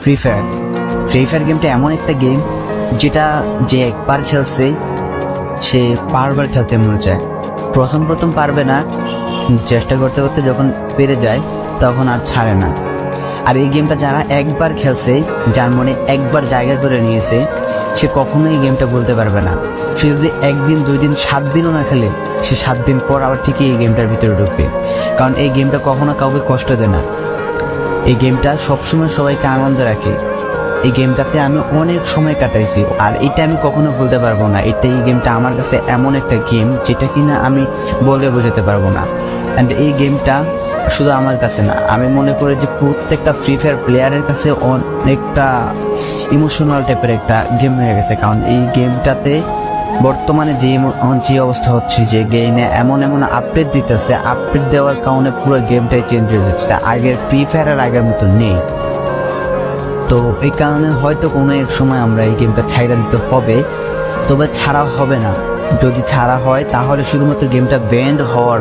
Free fire. Free fire গেমটা এমন একটা গেম যেটা যে একবার খেলছে সে বারবার খেলতে মনে চায়। প্রথম পারবে না, চেষ্টা করতে করতে যখন পেরে যায় তখন আর ছাড়ে না। আর এই গেমটা যারা একবার খেলছে, যার মনে একবার জায়গা করে নিয়েছে, সে কখনোই এই গেমটা বলতে পারবে না। সে যদি 1 দিন 2 দিন 7 দিনও না খেলে, সে 7 দিন পর আবার ঠিকই এই গেমটার ভিতরে ঢুকবে। কারণ এই গেমটা কখনো কাউকে কষ্ট দেয় না। এই গেমটা সবসময় সবাইকে আনন্দ রাখে। এই গেমটাতে আমি অনেক সময় কাটাইছি, আর এটা আমি কখনো ভুলতে পারবো না। এই গেমটা আমার কাছে এমন একটা গেম যেটা কিনা আমি বলে বোঝাতে পারবো না। অ্যান্ড এই গেমটা শুধু আমার কাছে না, আমি মনে করি যে প্রত্যেকটা ফ্রি ফায়ার প্লেয়ারের কাছে অনেকটা ইমোশনাল টাইপের একটা গেম হয়ে গেছে। কারণ এই গেমটাতে বর্তমানে যে অবস্থা হচ্ছে, যে গেমে এমন আপডেট দিতেছে, আপডেট দেওয়ার কারণে পুরো গেমটাই চেঞ্জ হয়ে যাচ্ছে। আগের ফ্রি ফায়ার আর আগের মতো নেই। তো এই কারণে হয়তো কোনো এক সময় আমরা এই গেমটা ছাইড়া দিতে হবে, তবে ছাড়া হবে না। যদি ছাড়া হয় তাহলে শুধুমাত্র গেমটা ব্যান্ড হওয়ার